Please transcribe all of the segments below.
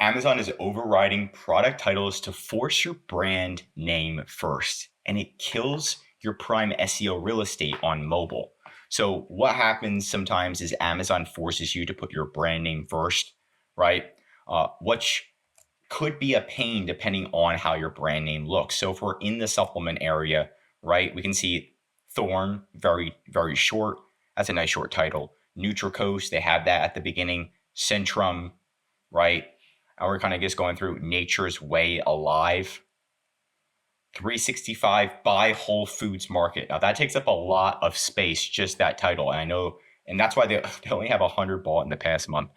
Amazon is overriding product titles to force your brand name first, and it kills your prime SEO real estate on mobile. So what happens sometimes is Amazon forces you to put your brand name first, right? Which could be a pain depending on how your brand name looks. So if we're in the supplement area, right, we can see Thorn, very, very short. That's a nice short title. Nutricose, they have that at the beginning. Centrum, right? And we're kind of just going through Nature's Way Alive. 365 by Whole Foods Market. Now that takes up a lot of space, just that title. And I know, and that's why they only have 100 bought in the past month.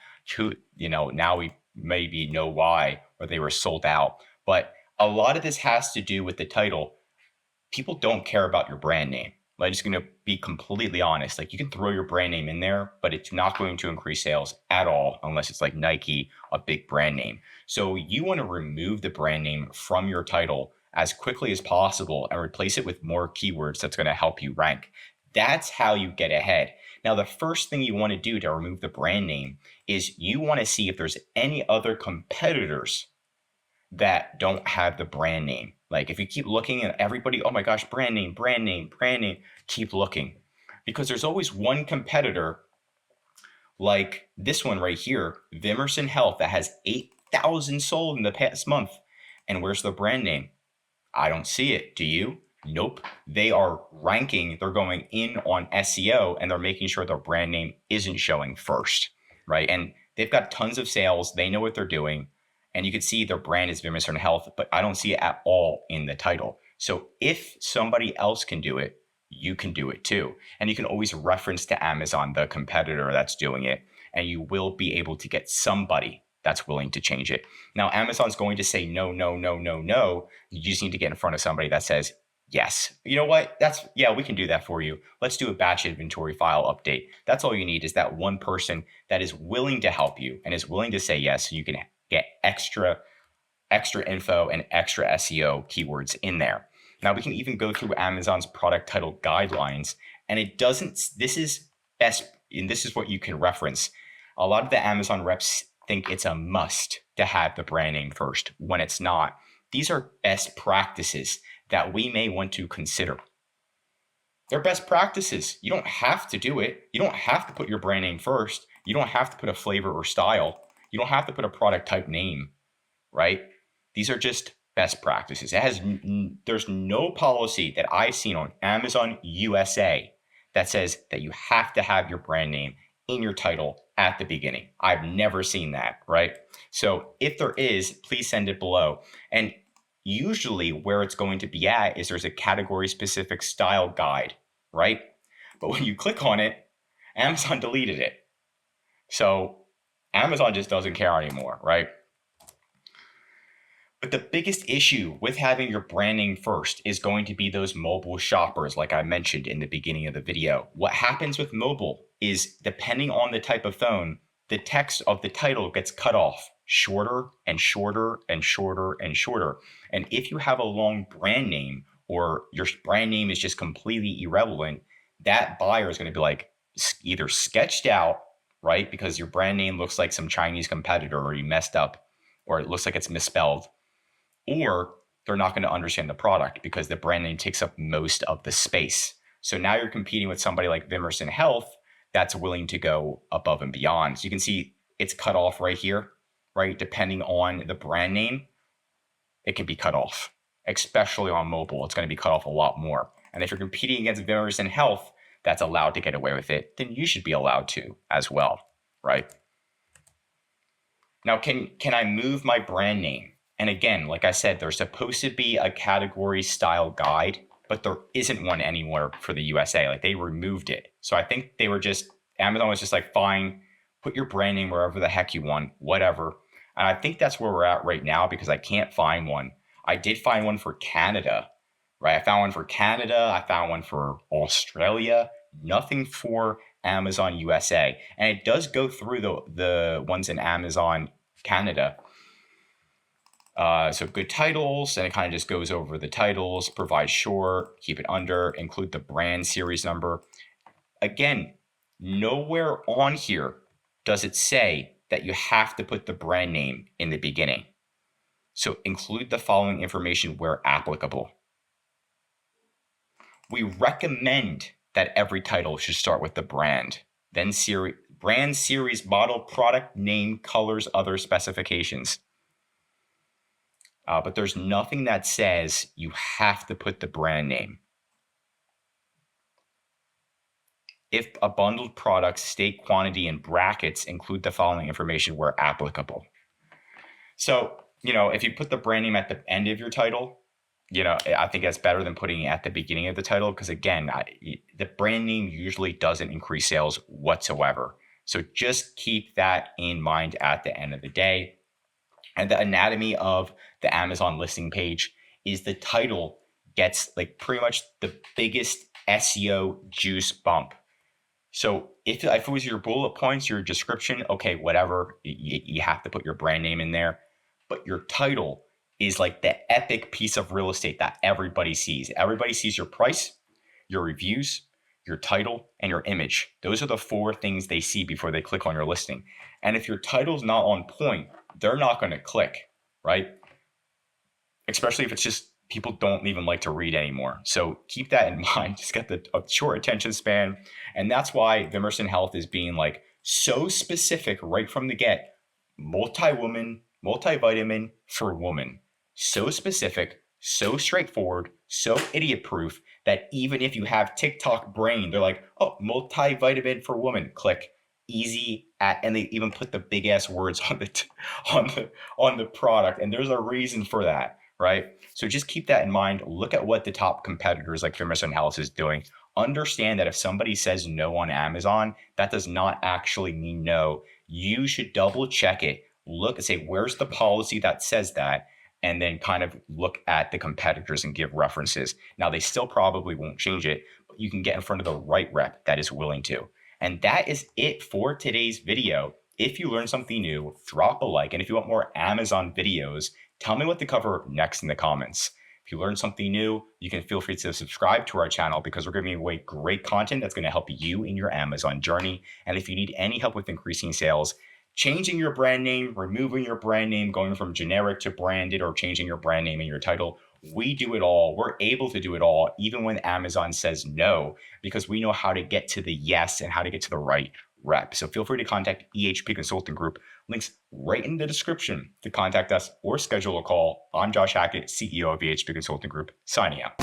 Now we maybe know why, or they were sold out. But a lot of this has to do with the title. People don't care about your brand name. I'm just going to be completely honest. Like, you can throw your brand name in there, but it's not going to increase sales at all unless it's like Nike, a big brand name. So you want to remove the brand name from your title as quickly as possible and replace it with more keywords that's going to help you rank. That's how you get ahead. Now, the first thing you want to do to remove the brand name is you want to see if there's any other competitors that don't have the brand name. Like, if you keep looking at everybody, oh my gosh, brand name, brand name, brand name, keep looking. Because there's always one competitor like this one right here, Vimerson Health, that has 8,000 sold in the past month. And where's the brand name? I don't see it. Do you? Nope. They are ranking. They're going in on SEO and they're making sure their brand name isn't showing first, right? And they've got tons of sales. They know what they're doing. And you can see their brand is Vimerson Health, but I don't see it at all in the title. So if somebody else can do it, you can do it too. And you can always reference to Amazon, the competitor that's doing it, and you will be able to get somebody that's willing to change it. Now, Amazon's going to say no, no, no, no, no. You just need to get in front of somebody that says, yes, you know what? We can do that for you. Let's do a batch inventory file update. That's all you need, is that one person that is willing to help you and is willing to say yes, so you can get extra info and extra SEO keywords in there. Now, we can even go through Amazon's product title guidelines, and this is best, and this is what you can reference. A lot of the Amazon reps think it's a must to have the brand name first when it's not. These are best practices that we may want to consider. They're best practices. You don't have to do it. You don't have to put your brand name first. You don't have to put a flavor or style. You don't have to put a product type name, right? These are just best practices. There's no policy that I've seen on Amazon USA that says that you have to have your brand name in your title at the beginning. I've never seen that, right? So if there is, please send it below. And usually where it's going to be at is there's a category specific style guide, right? But when you click on it, Amazon deleted it. So Amazon just doesn't care anymore, right? But the biggest issue with having your brand name first is going to be those mobile shoppers, like I mentioned in the beginning of the video. What happens with mobile is, depending on the type of phone, the text of the title gets cut off shorter and shorter and shorter and shorter. And if you have a long brand name, or your brand name is just completely irrelevant, that buyer is going to be like either sketched out, right? Because your brand name looks like some Chinese competitor, or you messed up, or it looks like it's misspelled, or they're not going to understand the product because the brand name takes up most of the space. So now you're competing with somebody like Vimerson Health that's willing to go above and beyond. So you can see it's cut off right here, right? Depending on the brand name, it can be cut off, especially on mobile. It's going to be cut off a lot more. And if you're competing against Vimerson Health that's allowed to get away with it, then you should be allowed to as well, right? Now, can I move my brand name? And again, like I said, there's supposed to be a category style guide, but there isn't one anywhere for the USA. Like, they removed it. So I think Amazon was just like, fine, put your brand name wherever the heck you want, whatever. And I think that's where we're at right now, because I can't find one. I did find one for Canada, right? I found one for Canada. I found one for Australia. Nothing for Amazon USA. And it does go through the ones in Amazon Canada. So good titles, and it kind of just goes over the titles, provide short, keep it under, include the brand series number. Again, nowhere on here does it say that you have to put the brand name in the beginning. So include the following information where applicable. We recommend that every title should start with the brand, then brand, series, model, product, name, colors, other specifications. But there's nothing that says you have to put the brand name. If a bundled product, state quantity in brackets, include the following information where applicable. So, if you put the brand name at the end of your title, I think that's better than putting it at the beginning of the title, because again, the brand name usually doesn't increase sales whatsoever. So just keep that in mind at the end of the day. And the anatomy of the Amazon listing page is the title gets like pretty much the biggest SEO juice bump. So if it was your bullet points, your description, okay, whatever, you have to put your brand name in there. But your title is like the epic piece of real estate that everybody sees. Everybody sees your price, your reviews, your title, and your image. Those are the 4 things they see before they click on your listing. And if your title's not on point, they're not going to click, right? Especially if it's just people don't even like to read anymore. So keep that in mind. Just get a short attention span. And that's why Vimerson Health is being like so specific right from the get. Multi-woman, multivitamin for woman. So specific, so straightforward, so idiot-proof that even if you have TikTok brain, they're like, oh, multivitamin for woman. Click. Easy and they even put the big ass words on the product. And there's a reason for that, right? So just keep that in mind. Look at what the top competitors like Vimerson Health is doing. Understand that if somebody says no on Amazon, that does not actually mean no. You should double check it. Look and say, where's the policy that says that? And then kind of look at the competitors and give references. Now, they still probably won't change it, but you can get in front of the right rep that is willing to. And that is it for today's video. If you learned something new, drop a like. And if you want more Amazon videos, tell me what to cover next in the comments. If you learned something new, you can feel free to subscribe to our channel because we're giving away great content that's going to help you in your Amazon journey. And if you need any help with increasing sales, changing your brand name, removing your brand name, going from generic to branded, or changing your brand name in your title, we do it all. We're able to do it all, even when Amazon says no, because we know how to get to the yes and how to get to the right rep. So feel free to contact EHP Consulting Group. Links right in the description to contact us or schedule a call. I'm Josh Hackett, CEO of EHP Consulting Group, signing out.